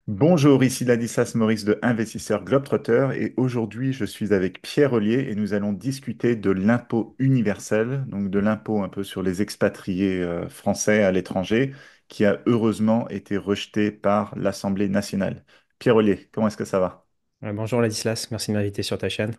Bonjour, ici Ladislas Maurice de Investisseur Globetrotter et aujourd'hui je suis avec Pierre Ollier et nous allons discuter de l'impôt universel, donc de l'impôt un peu sur les expatriés français à l'étranger qui a heureusement été rejeté par l'Assemblée nationale. Pierre Ollier, comment est-ce que ça va? Bonjour Ladislas, merci de m'inviter sur ta chaîne.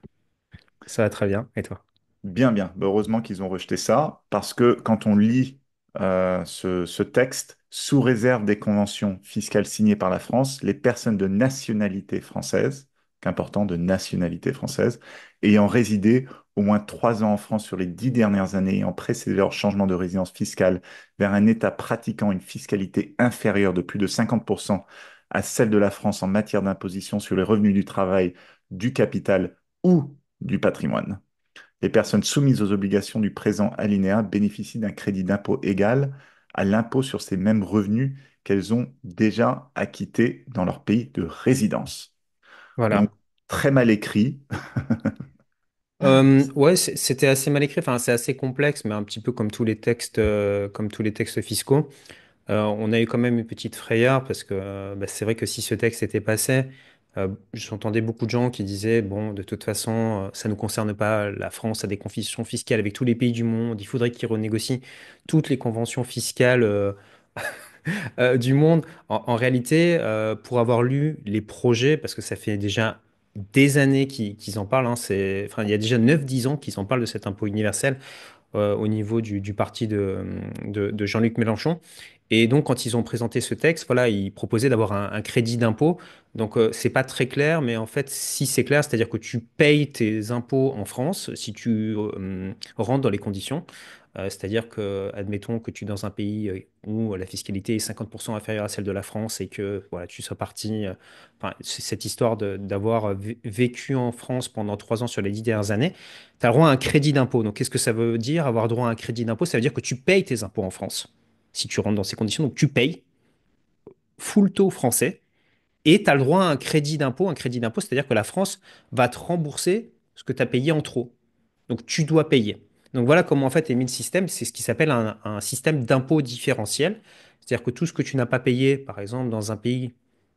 Ça va très bien. Et toi? Bien, bien. Bah, heureusement qu'ils ont rejeté ça, parce que quand on lit ce texte, sous réserve des conventions fiscales signées par la France, les personnes de nationalité française, qu'important de nationalité française, ayant résidé au moins 3 ans en France sur les 10 dernières années et en précédé leur changement de résidence fiscale vers un État pratiquant une fiscalité inférieure de plus de 50% à celle de la France en matière d'imposition sur les revenus du travail, du capital ou du patrimoine. Les personnes soumises aux obligations du présent alinéa bénéficient d'un crédit d'impôt égal à l'impôt sur ces mêmes revenus qu'elles ont déjà acquittés dans leur pays de résidence. Donc, Voilà. très mal écrit. Ouais, c'était assez mal écrit. Enfin, c'est assez complexe, mais un petit peu comme tous les textes fiscaux. On a eu quand même une petite frayeur parce que bah, c'est vrai que si ce texte était passé, j'entendais beaucoup de gens qui disaient, bon, de toute façon, ça ne nous concerne pas. La France a des conventions fiscales avec tous les pays du monde. Il faudrait qu'ils renégocient toutes les conventions fiscales. Du monde. En réalité, pour avoir lu les projets, parce que ça fait déjà des années qu'ils en parlent, hein, enfin, il y a déjà 9 10 ans qu'ils en parlent de cet impôt universel au niveau du parti de Jean-Luc Mélenchon. Et donc, quand ils ont présenté ce texte, voilà, ils proposaient d'avoir un crédit d'impôt. Donc, c'est pas très clair, mais en fait, si c'est clair, c'est-à-dire que tu payes tes impôts en France si tu rentres dans les conditions. C'est-à-dire que, admettons que tu es dans un pays où la fiscalité est 50% inférieure à celle de la France et que voilà, tu sois parti, enfin, c'est cette histoire d'avoir vécu en France pendant 3 ans sur les 10 dernières années, tu as droit à un crédit d'impôt. Donc, qu'est-ce que ça veut dire avoir droit à un crédit d'impôt? Ça veut dire que tu payes tes impôts en France si tu rentres dans ces conditions. Donc, tu payes full taux français et tu as le droit à un crédit d'impôt. Un crédit d'impôt, c'est-à-dire que la France va te rembourser ce que tu as payé en trop. Donc, tu dois payer. Donc, voilà comment en fait est mis le système. C'est ce qui s'appelle un système d'impôt différentiel. C'est-à-dire que tout ce que tu n'as pas payé, par exemple, dans un pays,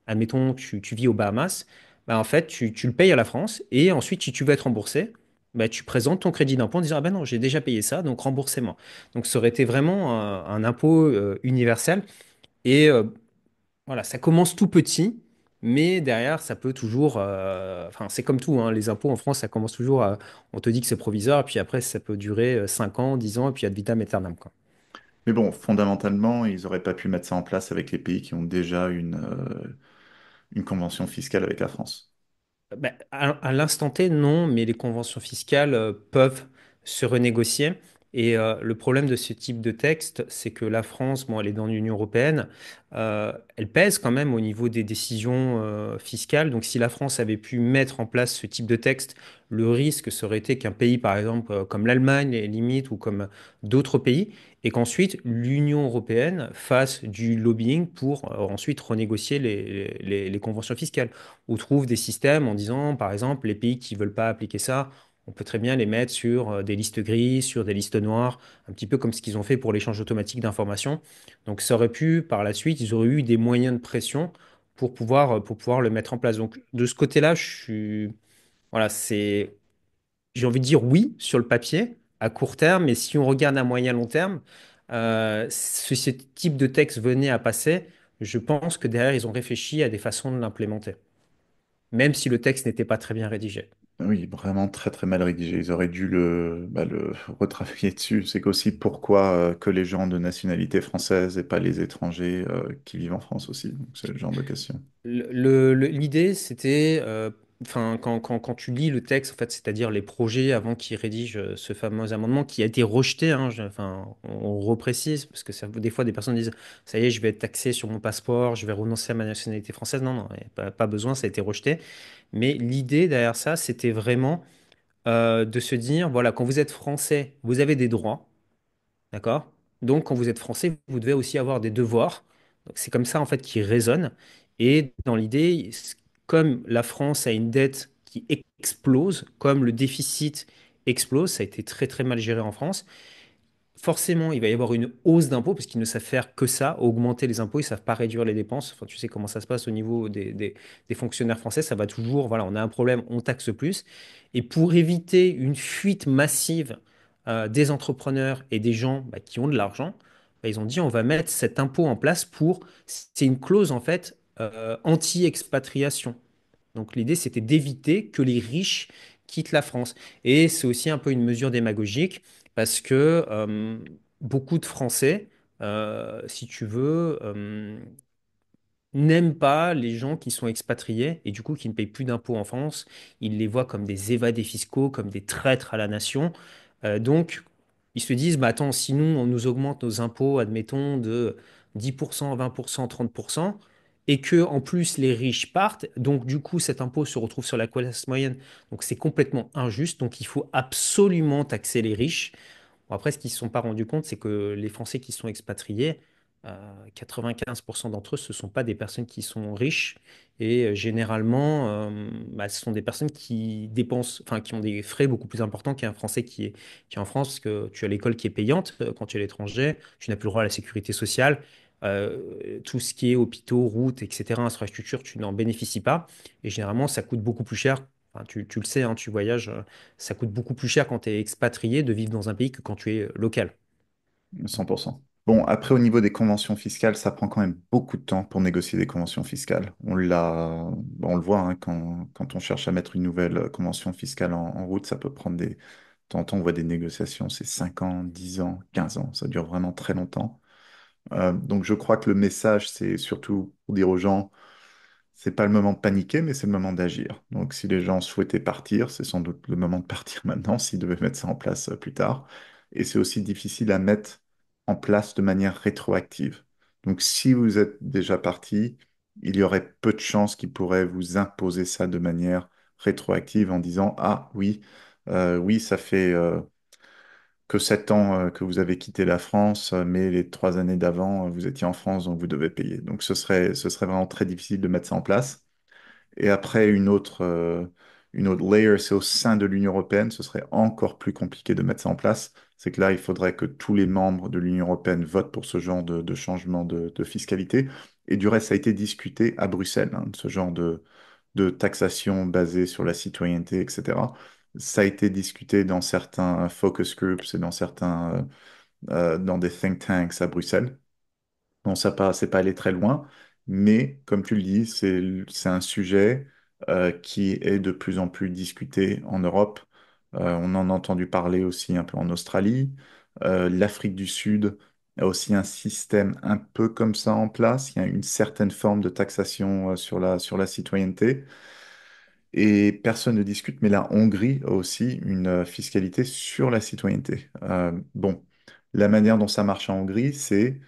admettons, tu vis aux Bahamas, bah, en fait, tu le payes à la France et ensuite, si tu veux être remboursé, bah, tu présentes ton crédit d'impôt en disant, ah ben non, j'ai déjà payé ça, donc remboursez-moi. Donc, ça aurait été vraiment un impôt universel. Et voilà, ça commence tout petit, mais derrière, ça peut toujours. Enfin, c'est comme tout, hein, les impôts en France, ça commence toujours on te dit que c'est provisoire, et puis après, ça peut durer 5 ans, 10 ans, et puis ad vitam aeternam, quoi. Mais bon, fondamentalement, ils n'auraient pas pu mettre ça en place avec les pays qui ont déjà une convention fiscale avec la France. Ben, à l'instant T, non, mais les conventions fiscales peuvent se renégocier. Et le problème de ce type de texte, c'est que la France, bon, elle est dans l'Union européenne, elle pèse quand même au niveau des décisions fiscales. Donc, si la France avait pu mettre en place ce type de texte, le risque serait été qu'un pays, par exemple, comme l'Allemagne, limite, ou comme d'autres pays, et qu'ensuite l'Union européenne fasse du lobbying pour ensuite renégocier les conventions fiscales ou trouve des systèmes en disant, par exemple, les pays qui ne veulent pas appliquer ça, on peut très bien les mettre sur des listes grises, sur des listes noires, un petit peu comme ce qu'ils ont fait pour l'échange automatique d'informations. Donc ça aurait pu, par la suite, ils auraient eu des moyens de pression pour pouvoir le mettre en place. Donc de ce côté-là, voilà, j'ai envie de dire oui sur le papier, à court terme, mais si on regarde à moyen long terme, si ce type de texte venait à passer, je pense que derrière, ils ont réfléchi à des façons de l'implémenter même si le texte n'était pas très bien rédigé. Oui, vraiment très très mal rédigé. Ils auraient dû le retravailler dessus. C'est qu'aussi pourquoi que les gens de nationalité française et pas les étrangers qui vivent en France aussi. Donc, c'est le genre de question. L'idée, c'était, enfin, quand tu lis le texte, en fait, c'est-à-dire les projets avant qu'ils rédigent ce fameux amendement qui a été rejeté, hein, enfin, on reprécise, parce que des fois, des personnes disent, ça y est, je vais être taxé sur mon passeport, je vais renoncer à ma nationalité française. Non, non, y a pas besoin, ça a été rejeté. Mais l'idée derrière ça, c'était vraiment de se dire, voilà, quand vous êtes français, vous avez des droits. D'accord? Donc, quand vous êtes français, vous devez aussi avoir des devoirs. Donc, c'est comme ça, en fait, qui résonne. Et dans l'idée, comme la France a une dette qui explose, comme le déficit explose, ça a été très, très mal géré en France, forcément, il va y avoir une hausse d'impôts parce qu'ils ne savent faire que ça, augmenter les impôts, ils ne savent pas réduire les dépenses. Enfin, tu sais comment ça se passe au niveau des fonctionnaires français, ça va toujours, voilà, on a un problème, on taxe plus. Et pour éviter une fuite massive des entrepreneurs et des gens bah, qui ont de l'argent, bah, ils ont dit on va mettre cet impôt en place pour, c'est une clause en fait anti-expatriation. Donc l'idée, c'était d'éviter que les riches quittent la France. Et c'est aussi un peu une mesure démagogique parce que beaucoup de Français, si tu veux, n'aiment pas les gens qui sont expatriés et du coup qui ne payent plus d'impôts en France. Ils les voient comme des évadés fiscaux, comme des traîtres à la nation. Donc, ils se disent, bah attends, si nous, on nous augmente nos impôts, admettons, de 10%, 20%, 30%, et que en plus les riches partent, donc du coup cet impôt se retrouve sur la classe moyenne. Donc c'est complètement injuste. Donc il faut absolument taxer les riches. Bon, après, ce qu'ils ne se sont pas rendus compte, c'est que les Français qui sont expatriés, 95% d'entre eux, ce ne sont pas des personnes qui sont riches. Et généralement, bah, ce sont des personnes qui dépensent, enfin, qui ont des frais beaucoup plus importants qu'un Français qui est en France, parce que tu as l'école qui est payante quand tu es à l'étranger, tu n'as plus le droit à la sécurité sociale. Tout ce qui est hôpitaux, routes, etc., infrastructures, tu n'en bénéficies pas. Et généralement, ça coûte beaucoup plus cher. Enfin, tu le sais, hein, tu voyages. Ça coûte beaucoup plus cher quand tu es expatrié de vivre dans un pays que quand tu es local. 100%. Bon, après, au niveau des conventions fiscales, ça prend quand même beaucoup de temps pour négocier des conventions fiscales. On le voit, hein, quand on cherche à mettre une nouvelle convention fiscale en route, ça peut prendre des... De temps en temps, on voit des négociations, c'est 5 ans, 10 ans, 15 ans, ça dure vraiment très longtemps. Donc je crois que le message, c'est surtout pour dire aux gens, c'est pas le moment de paniquer, mais c'est le moment d'agir. Donc si les gens souhaitaient partir, c'est sans doute le moment de partir maintenant, s'ils devaient mettre ça en place plus tard. Et c'est aussi difficile à mettre en place de manière rétroactive. Donc si vous êtes déjà parti, il y aurait peu de chances qu'ils pourraient vous imposer ça de manière rétroactive en disant, ah oui, oui, ça fait que 7 ans que vous avez quitté la France, mais les 3 années d'avant, vous étiez en France, donc vous devez payer. Donc ce serait vraiment très difficile de mettre ça en place. Et après, une autre layer, c'est au sein de l'Union européenne, ce serait encore plus compliqué de mettre ça en place. C'est que là, il faudrait que tous les membres de l'Union européenne votent pour ce genre de changement de fiscalité. Et du reste, ça a été discuté à Bruxelles, hein, ce genre de taxation basée sur la citoyenneté, etc. Ça a été discuté dans certains focus groups et dans des think tanks à Bruxelles. Bon, ça pas, c'est pas allé très loin, mais comme tu le dis, c'est un sujet qui est de plus en plus discuté en Europe. On en a entendu parler aussi un peu en Australie. L'Afrique du Sud a aussi un système un peu comme ça en place. Il y a une certaine forme de taxation sur la citoyenneté. Et personne ne discute, mais la Hongrie a aussi une fiscalité sur la citoyenneté. Bon, la manière dont ça marche en Hongrie, c'est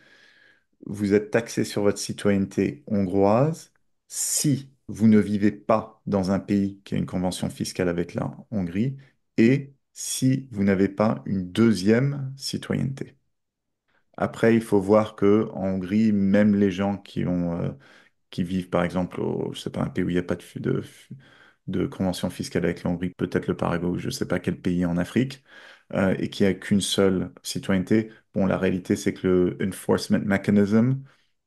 vous êtes taxé sur votre citoyenneté hongroise si vous ne vivez pas dans un pays qui a une convention fiscale avec la Hongrie et si vous n'avez pas une deuxième citoyenneté. Après, il faut voir que en Hongrie, même les gens qui vivent, par exemple, je sais pas, un pays où il n'y a pas de convention fiscale avec la Hongrie, peut-être le Paraguay, ou je ne sais pas quel pays en Afrique, et qui a qu'une seule citoyenneté. Bon, la réalité, c'est que le enforcement mechanism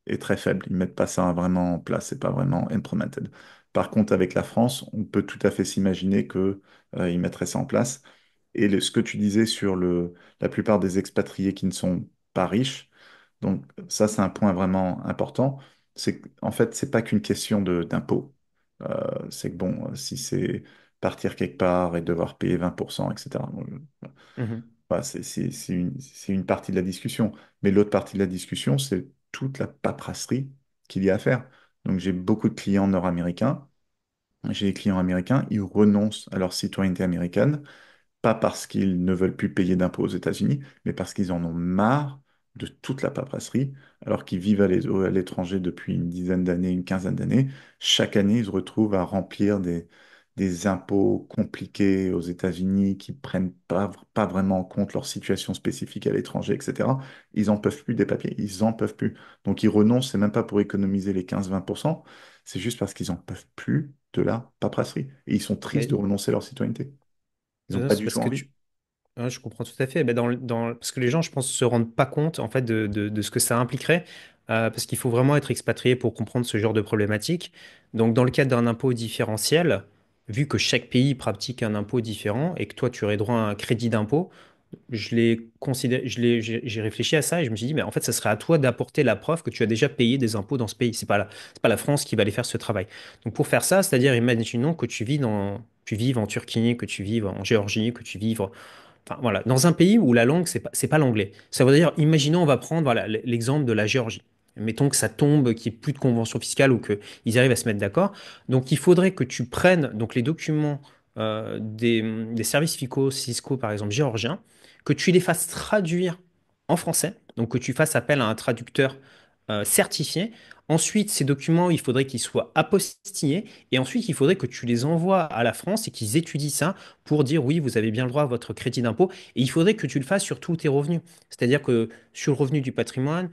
est très faible. Ils mettent pas ça vraiment en place, c'est pas vraiment implemented. Par contre, avec la France, on peut tout à fait s'imaginer que, ils mettraient ça en place. Et ce que tu disais sur la plupart des expatriés qui ne sont pas riches, donc ça, c'est un point vraiment important. C'est en fait, c'est pas qu'une question d'impôt. C'est que bon, si c'est partir quelque part et devoir payer 20%, etc. Bon, Mhm. voilà, c'est une partie de la discussion. Mais l'autre partie de la discussion, c'est toute la paperasserie qu'il y a à faire. Donc j'ai beaucoup de clients nord-américains. J'ai des clients américains, ils renoncent à leur citoyenneté américaine pas parce qu'ils ne veulent plus payer d'impôts aux États-Unis, mais parce qu'ils en ont marre de toute la paperasserie, alors qu'ils vivent à l'étranger depuis une dizaine d'années, une quinzaine d'années. Chaque année, ils se retrouvent à remplir des impôts compliqués aux États-Unis qui prennent pas vraiment en compte leur situation spécifique à l'étranger, etc. Ils en peuvent plus des papiers, ils en peuvent plus. Donc ils renoncent, c'est même pas pour économiser les 15-20%, c'est juste parce qu'ils en peuvent plus de la paperasserie. Et ils sont tristes de Mais renoncer à leur citoyenneté. Ils n'ont non, pas c'est du parce tout que envie. tu, Ouais, je comprends tout à fait. Ben, parce que les gens, je pense, se rendent pas compte en fait de ce que ça impliquerait, parce qu'il faut vraiment être expatrié pour comprendre ce genre de problématique. Donc, dans le cadre d'un impôt différentiel, vu que chaque pays pratique un impôt différent et que toi, tu aurais droit à un crédit d'impôt, j'ai réfléchi à ça et je me suis dit, mais en fait, ça serait à toi d'apporter la preuve que tu as déjà payé des impôts dans ce pays. C'est pas la France qui va aller faire ce travail. Donc, pour faire ça, c'est-à-dire, imaginons que tu vives en Turquie, que tu vives en Géorgie, que tu vives enfin, voilà, dans un pays où la langue, c'est pas l'anglais. Ça veut dire, imaginons, on va prendre voilà, l'exemple de la Géorgie. Mettons que ça tombe, qu'il n'y ait plus de convention fiscale ou qu'ils arrivent à se mettre d'accord. Donc, il faudrait que tu prennes donc, les documents des services fiscaux, par exemple, géorgiens, que tu les fasses traduire en français, donc que tu fasses appel à un traducteur certifié. Ensuite, ces documents, il faudrait qu'ils soient apostillés et ensuite, il faudrait que tu les envoies à la France et qu'ils étudient ça pour dire oui, vous avez bien le droit à votre crédit d'impôt. Et il faudrait que tu le fasses sur tous tes revenus. C'est-à-dire que sur le revenu du patrimoine,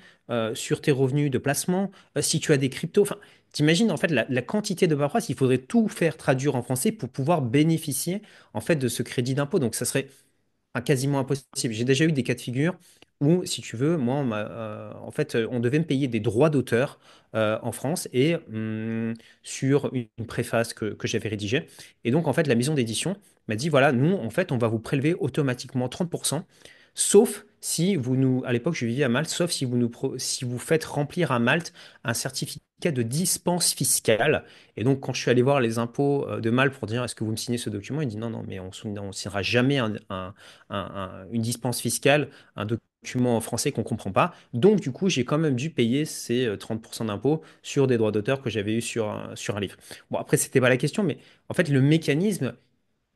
sur tes revenus de placement, si tu as des cryptos, enfin, t'imagines en fait la quantité de paperasse, il faudrait tout faire traduire en français pour pouvoir bénéficier en fait de ce crédit d'impôt. Donc ça serait quasiment impossible. J'ai déjà eu des cas de figure où, si tu veux, moi, en fait, on devait me payer des droits d'auteur en France et sur une préface que j'avais rédigée. Et donc, en fait, la maison d'édition m'a dit, voilà, nous, en fait, on va vous prélever automatiquement 30%, sauf si vous nous, à l'époque, je vivais à Malte, sauf si si vous faites remplir à Malte un certificat de dispense fiscale. Et donc, quand je suis allé voir les impôts de Malte pour dire, est-ce que vous me signez ce document? Il dit, non, non, mais on signera jamais une dispense fiscale, un document en français qu'on ne comprend pas. Donc, du coup, j'ai quand même dû payer ces 30% d'impôts sur des droits d'auteur que j'avais eu sur un livre. Bon, après, c'était pas la question, mais en fait, le mécanisme,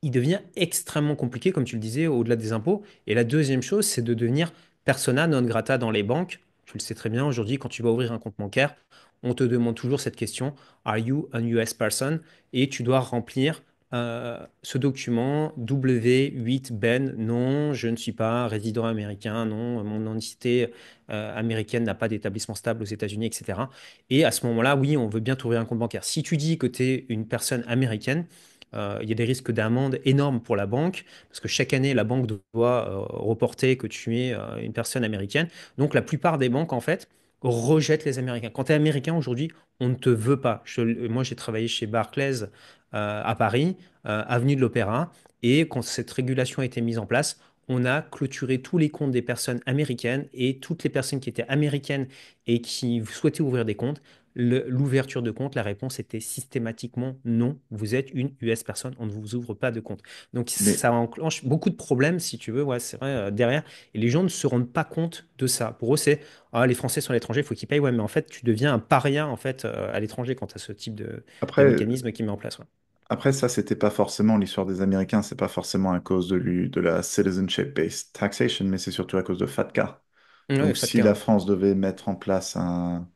il devient extrêmement compliqué, comme tu le disais, au-delà des impôts. Et la deuxième chose, c'est de devenir persona non grata dans les banques. Tu le sais très bien, aujourd'hui, quand tu vas ouvrir un compte bancaire, on te demande toujours cette question, Are you a US person? Et tu dois remplir ce document W8 Ben. Non, je ne suis pas résident américain. Non, mon identité américaine n'a pas d'établissement stable aux États-Unis, etc. Et à ce moment-là, oui, on veut bien t'ouvrir un compte bancaire. Si tu dis que tu es une personne américaine, il y a des risques d'amende énormes pour la banque, parce que chaque année, la banque doit reporter que tu es une personne américaine. Donc, la plupart des banques, en fait, rejettent les Américains. Quand tu es américain aujourd'hui, on ne te veut pas. Moi, j'ai travaillé chez Barclays à Paris, avenue de l'Opéra, et quand cette régulation a été mise en place, on a clôturé tous les comptes des personnes américaines et toutes les personnes qui étaient américaines et qui souhaitaient ouvrir des comptes l'ouverture de compte, la réponse était systématiquement non. Vous êtes une US personne, on ne vous ouvre pas de compte. Donc Mais ça enclenche beaucoup de problèmes, si tu veux, ouais, c'est vrai, derrière. Et les gens ne se rendent pas compte de ça. Pour eux, c'est les Français sont à l'étranger, il faut qu'ils payent. Ouais, mais en fait, tu deviens un paria en fait à l'étranger quand tu as ce type de après, mécanisme qui met en place. Ouais. après ça, c'était pas forcément l'histoire des Américains, c'est pas forcément à cause de la citizenship-based taxation, mais c'est surtout à cause de FATCA. Ouais, Donc, si FATCA, la ouais. France devait mettre en place un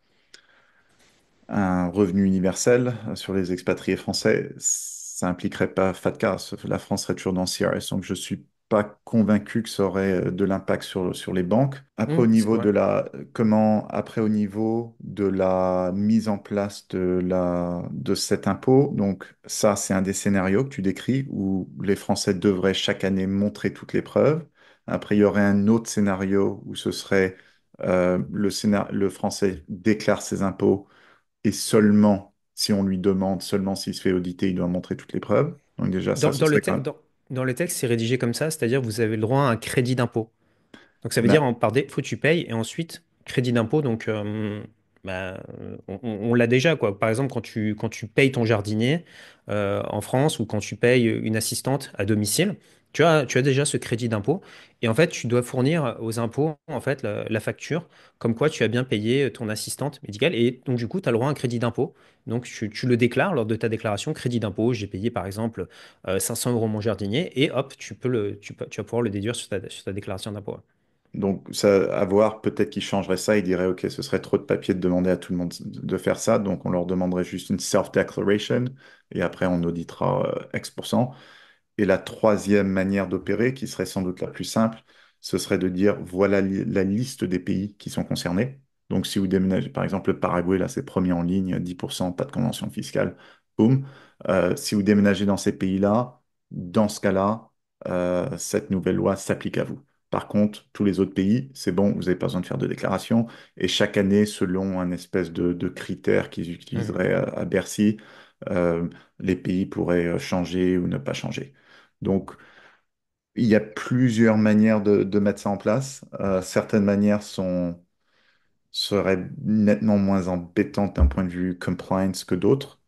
revenu universel sur les expatriés français, ça impliquerait pas FATCA. La France serait toujours dans CRS. Donc, je suis pas convaincu que ça aurait de l'impact sur les banques. Après, C'est vrai. au niveau de la mise en place de cet impôt, donc ça, c'est un des scénarios que tu décris où les Français devraient chaque année montrer toutes les preuves. Après, il y aurait un autre scénario où ce serait le Français déclare ses impôts et seulement si on lui demande, seulement s'il se fait auditer, il doit montrer toutes les preuves. Donc déjà, ça, Dans, ce dans le serait te- quand même... dans le texte, c'est rédigé comme ça, c'est-à-dire vous avez le droit à un crédit d'impôt. Donc ça veut dire Ben, par défaut tu payes et ensuite crédit d'impôt. Donc on l'a déjà quoi. Par exemple quand tu payes ton jardinier en France ou quand tu payes une assistante à domicile, tu as déjà ce crédit d'impôt et en fait tu dois fournir aux impôts en fait la facture comme quoi tu as bien payé ton assistante médicale et donc du coup tu as le droit à un crédit d'impôt. Donc tu le déclares lors de ta déclaration crédit d'impôt. J'ai payé par exemple 500 euros mon jardinier et hop tu vas pouvoir le déduire sur ta déclaration d'impôt. donc, ça, à voir, peut-être qu'ils changeraient ça, ils diraient, OK, ce serait trop de papier de demander à tout le monde de faire ça, donc on leur demanderait juste une self-declaration, et après on auditera X%. Et la troisième manière d'opérer, qui serait sans doute la plus simple, ce serait de dire, voilà la liste des pays qui sont concernés. Donc, si vous déménagez, par exemple, le Paraguay, là, c'est premier en ligne, 10%, pas de convention fiscale, boum. Si vous déménagez dans ces pays-là, dans ce cas-là, cette nouvelle loi s'applique à vous. Par contre, tous les autres pays, c'est bon, vous n'avez pas besoin de faire de déclaration. Et chaque année, selon un espèce de critères qu'ils Mhm. utiliseraient à Bercy, euh, les pays pourraient changer ou ne pas changer. Donc, il y a plusieurs manières de mettre ça en place. Certaines manières seraient nettement moins embêtantes d'un point de vue compliance que d'autres.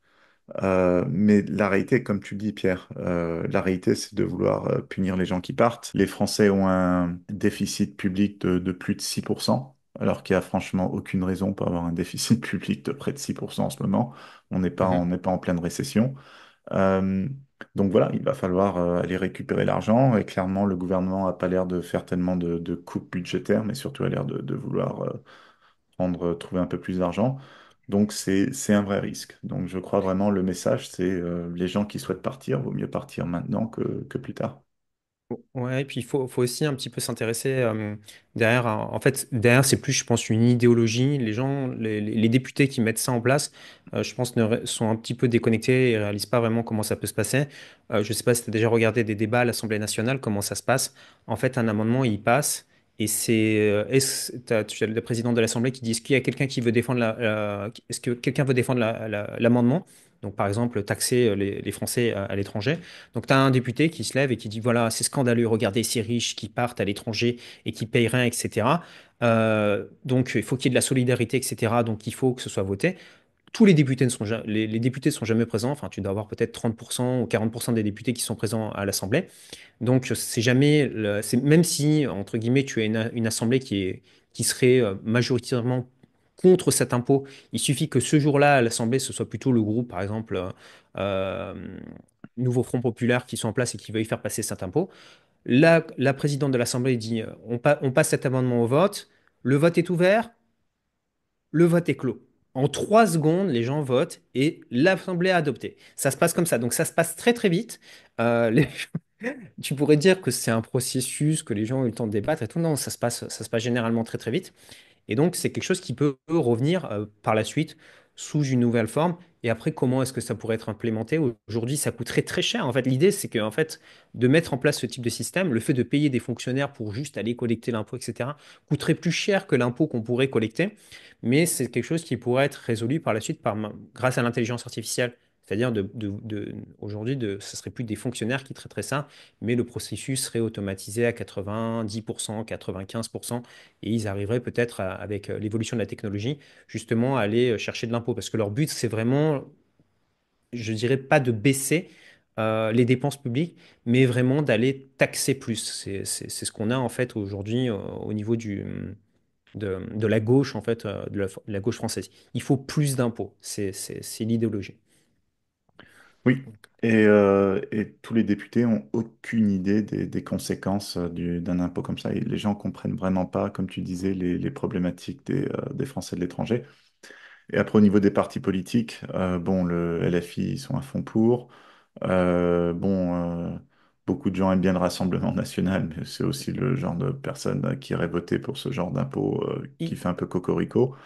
Mais la réalité, comme tu dis, Pierre, la réalité, c'est de vouloir punir les gens qui partent. Les Français ont un déficit public de plus de 6%, alors qu'il n'y a franchement aucune raison pour avoir un déficit public de près de 6% en ce moment. On Mhm. n'est pas en pleine récession. Euh, donc voilà, il va falloir aller récupérer l'argent. Et clairement, le gouvernement n'a pas l'air de faire tellement de coupes budgétaires, mais surtout a l'air de vouloir trouver un peu plus d'argent. Donc c'est un vrai risque. Donc je crois vraiment le message, c'est les gens qui souhaitent partir, vaut mieux partir maintenant que plus tard. Ouais, et puis faut aussi un petit peu s'intéresser derrière. En fait, derrière, c'est plus, je pense, une idéologie. Les gens, les députés qui mettent ça en place, je pense, sont un petit peu déconnectés et réalisent pas vraiment comment ça peut se passer. Je sais pas si tu as déjà regardé des débats à l'Assemblée nationale, comment ça se passe. En fait, un amendement, il passe et tu as le président de l'Assemblée qui dit, est-ce qu'il y a quelqu'un qui veut défendre est-ce que quelqu'un veut défendre l'amendement? Donc, par exemple, taxer les Français à l'étranger. Donc, tu as un député qui se lève et qui dit, voilà, c'est scandaleux, regardez ces riches qui partent à l'étranger et qui payent rien, etc. Donc, il faut qu'il y ait de la solidarité, etc. Donc, il faut que ce soit voté. Tous les députés ne sont jamais, les députés ne sont jamais présents. Enfin, tu dois avoir peut-être 30% ou 40% des députés qui sont présents à l'Assemblée. Donc, c'est jamais, même si, entre guillemets, tu as une assemblée qui serait majoritairement contre cet impôt, il suffit que ce jour-là, à l'Assemblée, ce soit plutôt le groupe, par exemple, euh, Nouveau Front Populaire qui sont en place et qui veuillent faire passer cet impôt. La présidente de l'Assemblée dit on passe cet amendement au vote, le vote est ouvert, le vote est clos. En 3 secondes, les gens votent et l'Assemblée a adopté. Ça se passe comme ça. Donc ça se passe très très vite. Les Tu pourrais dire que c'est un processus, que les gens ont eu le temps de débattre et tout. Non, ça se passe généralement très très vite. Et donc, c'est quelque chose qui peut revenir par la suite sous une nouvelle forme. Et après, comment est-ce que ça pourrait être implémenté? Aujourd'hui, ça coûterait très cher. En fait, l'idée, c'est que, en fait, de mettre en place ce type de système, le fait de payer des fonctionnaires pour juste aller collecter l'impôt, etc., coûterait plus cher que l'impôt qu'on pourrait collecter. Mais c'est quelque chose qui pourrait être résolu par la suite grâce à l'intelligence artificielle. C'est-à-dire, aujourd'hui, ce serait plus des fonctionnaires qui traiteraient ça, mais le processus serait automatisé à 90%, 95%, et ils arriveraient peut-être, avec l'évolution de la technologie, justement à aller chercher de l'impôt. Parce que leur but, c'est vraiment, je dirais pas de baisser les dépenses publiques, mais vraiment d'aller taxer plus. C'est ce qu'on a en fait aujourd'hui au niveau de la gauche, en fait, de la gauche française. Il faut plus d'impôts. C'est l'idéologie. Oui, et tous les députés ont aucune idée des conséquences d'un impôt comme ça. Et les gens comprennent vraiment pas, comme tu disais, les problématiques des Français de l'étranger. Et après, au niveau des partis politiques, bon, le LFI, ils sont à fond pour. Bon, beaucoup de gens aiment bien le Rassemblement national, mais c'est aussi le genre de personne qui irait voter pour ce genre d'impôt qui Ils, fait un peu cocorico.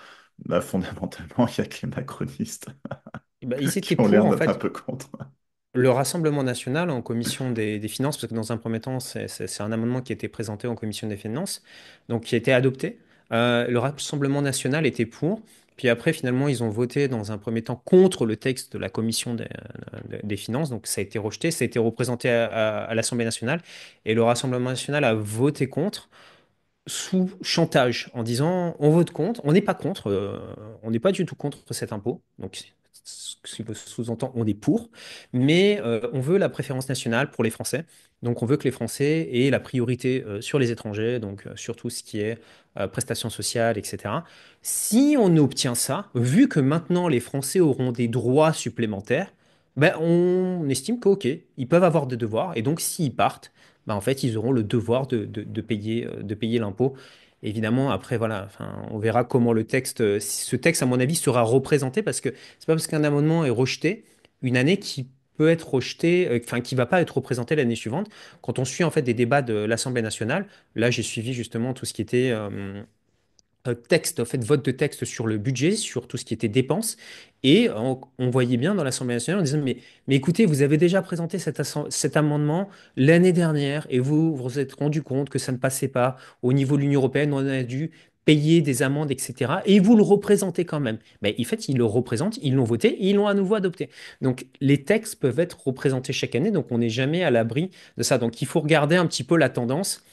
Bah, fondamentalement, il y a que les macronistes ils qui étaient ont l'air pour, en d'être un fait. peu contre. Le Rassemblement national en commission des finances, parce que dans un premier temps, c'est un amendement qui a été présenté en commission des finances, donc qui a été adopté. Le Rassemblement national était pour. Puis après, finalement, ils ont voté dans un premier temps contre le texte de la commission des finances. Donc ça a été rejeté, ça a été représenté à l'Assemblée nationale. Et le Rassemblement national a voté contre sous chantage en disant on vote contre, on n'est pas contre, on n'est pas du tout contre cet impôt. Donc, ce qui sous-entend on est pour, mais on veut la préférence nationale pour les Français. Donc, on veut que les Français aient la priorité sur les étrangers, donc sur tout ce qui est prestations sociales, etc. Si on obtient ça, vu que maintenant les Français auront des droits supplémentaires, ben, on estime que, OK, ils peuvent avoir des devoirs, et donc s'ils partent, bah, en fait, ils auront le devoir de payer l'impôt. Évidemment, après, voilà, enfin, on verra comment ce texte, à mon avis, sera représenté parce que c'est pas parce qu'un amendement est rejeté une année qui peut être rejeté, enfin, qui va pas être représenté l'année suivante. Quand on suit, en fait, des débats de l'Assemblée nationale, là, j'ai suivi justement tout ce qui était texte, en fait, vote de texte sur le budget, sur tout ce qui était dépenses. Et on voyait bien dans l'Assemblée nationale en disant, mais écoutez, vous avez déjà présenté cet amendement l'année dernière et vous vous êtes rendu compte que ça ne passait pas au niveau de l'Union européenne, on a dû payer des amendes, etc. Et vous le représentez quand même. Mais en fait, ils le représentent, ils l'ont voté et ils l'ont à nouveau adopté. Donc, les textes peuvent être représentés chaque année, donc on n'est jamais à l'abri de ça. Donc, il faut regarder un petit peu la tendance.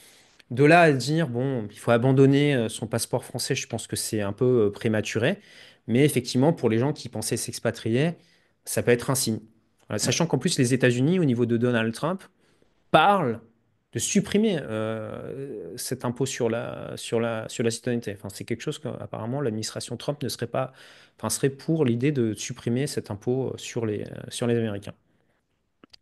De là à dire, bon, il faut abandonner son passeport français, je pense que c'est un peu prématuré. Mais effectivement, pour les gens qui pensaient s'expatrier, ça peut être un signe. Voilà, Ouais. sachant qu'en plus, les États-Unis, au niveau de Donald Trump, parlent de supprimer cet impôt sur la citoyenneté. Enfin, c'est quelque chose qu'apparemment l'administration Trump ne serait pas, enfin, serait pour l'idée de supprimer cet impôt sur les Américains.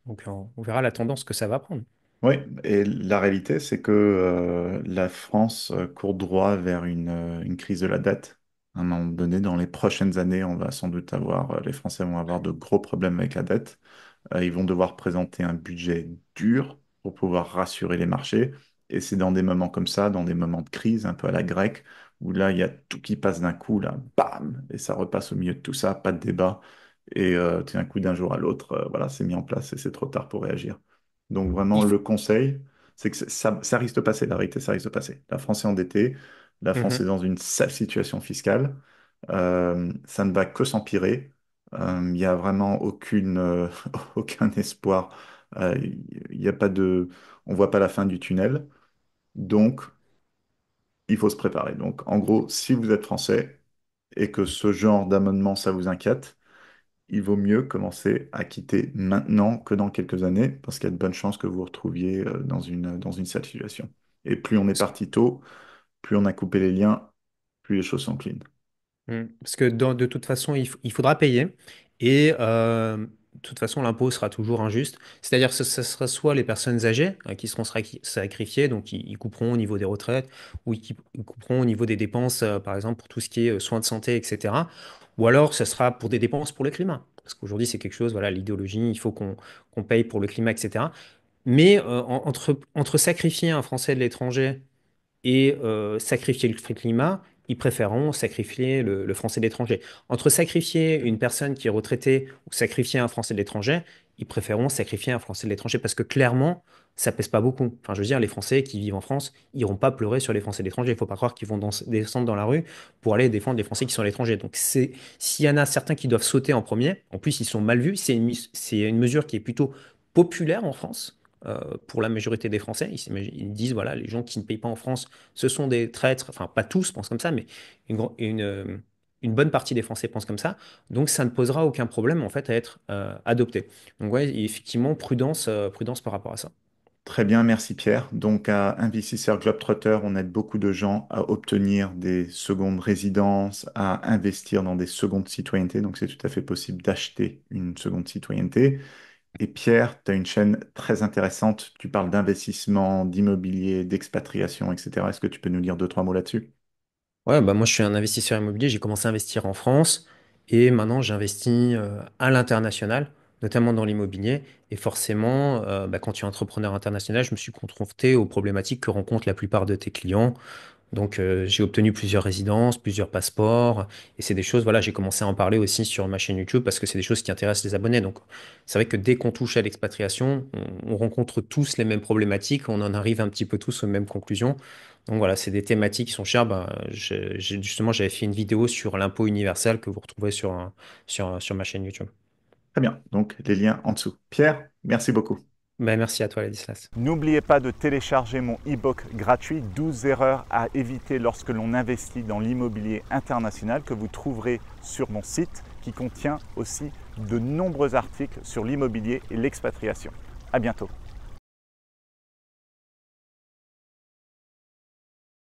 Donc, on verra la tendance que ça va prendre. Oui, et la réalité, c'est que la France court droit vers une crise de la dette. À un moment donné, dans les prochaines années, on va sans doute avoir, les Français vont avoir de gros problèmes avec la dette. Ils vont devoir présenter un budget dur pour pouvoir rassurer les marchés. Et c'est dans des moments comme ça, dans des moments de crise, un peu à la grecque, où là, il y a tout qui passe d'un coup, là, bam, et ça repasse au milieu de tout ça, pas de débat. Et tout d'un coup, d'un jour à l'autre, voilà, c'est mis en place et c'est trop tard pour réagir. Donc vraiment, Il le faut- conseil, c'est que ça risque de passer, la vérité, ça risque de passer. La France est endettée, la France est Mhm. dans une sale situation fiscale, ça ne va que s'empirer. Il n'y a vraiment aucun espoir. Il y a pas de, on voit pas la fin du tunnel. Donc, il faut se préparer. Donc, en gros, si vous êtes français et que ce genre d'amendement, ça vous inquiète, il vaut mieux commencer à quitter maintenant que dans quelques années, parce qu'il y a de bonnes chances que vous vous retrouviez dans une sale situation. Et plus on est parti tôt, plus on a coupé les liens, plus les choses sont clean. Parce que de toute façon, il faudra payer. Et de toute façon, l'impôt sera toujours injuste. C'est-à-dire que ce sera soit les personnes âgées qui seront sacrifiées, donc ils couperont au niveau des retraites, ou ils couperont au niveau des dépenses, par exemple, pour tout ce qui est soins de santé, etc. Ou alors, ce sera pour des dépenses pour le climat. Parce qu'aujourd'hui, c'est quelque chose, voilà, l'idéologie, il faut qu'on paye pour le climat, etc. Mais entre sacrifier un Français de l'étranger et sacrifier le climat, ils préféreront sacrifier le Français de l'étranger. Entre sacrifier une personne qui est retraitée ou sacrifier un Français de l'étranger, ils préféreront sacrifier un Français de l'étranger parce que clairement, ça pèse pas beaucoup. Enfin, je veux dire, les Français qui vivent en France, ils iront pas pleurer sur les Français de l'étranger. Il faut pas croire qu'ils vont descendre dans la rue pour aller défendre les Français qui sont à l'étranger. Donc, s'il y en a certains qui doivent sauter en premier, en plus, ils sont mal vus. C'est une mesure qui est plutôt populaire en France pour la majorité des Français. Ils disent, voilà, les gens qui ne payent pas en France, ce sont des traîtres. Enfin, pas tous pensent comme ça, mais une bonne partie des Français pensent comme ça. Donc, ça ne posera aucun problème, en fait, à être adopté. Donc, ouais, effectivement, prudence par rapport à ça. Très bien, merci Pierre. Donc, à Investisseur Globetrotter, on aide beaucoup de gens à obtenir des secondes résidences, à investir dans des secondes citoyennetés. Donc, c'est tout à fait possible d'acheter une seconde citoyenneté. Et Pierre, tu as une chaîne très intéressante. Tu parles d'investissement, d'immobilier, d'expatriation, etc. Est-ce que tu peux nous dire deux, trois mots là-dessus? Ouais, bah moi je suis un investisseur immobilier, j'ai commencé à investir en France et maintenant j'investis à l'international, notamment dans l'immobilier. Et forcément, bah, quand tu es entrepreneur international, je me suis confronté aux problématiques que rencontrent la plupart de tes clients. Donc, j'ai obtenu plusieurs résidences, plusieurs passeports, et c'est des choses, voilà, j'ai commencé à en parler aussi sur ma chaîne YouTube parce que c'est des choses qui intéressent les abonnés. Donc, c'est vrai que dès qu'on touche à l'expatriation, on rencontre tous les mêmes problématiques, on en arrive un petit peu tous aux mêmes conclusions. Donc voilà, c'est des thématiques qui sont chères. Bah, justement, j'avais fait une vidéo sur l'impôt universel que vous retrouvez sur ma chaîne YouTube. Très bien. Donc, les liens en dessous. Pierre, merci beaucoup. Bah, merci à toi, Ladislas. N'oubliez pas de télécharger mon e-book gratuit 12 erreurs à éviter lorsque l'on investit dans l'immobilier international que vous trouverez sur mon site qui contient aussi de nombreux articles sur l'immobilier et l'expatriation. À bientôt.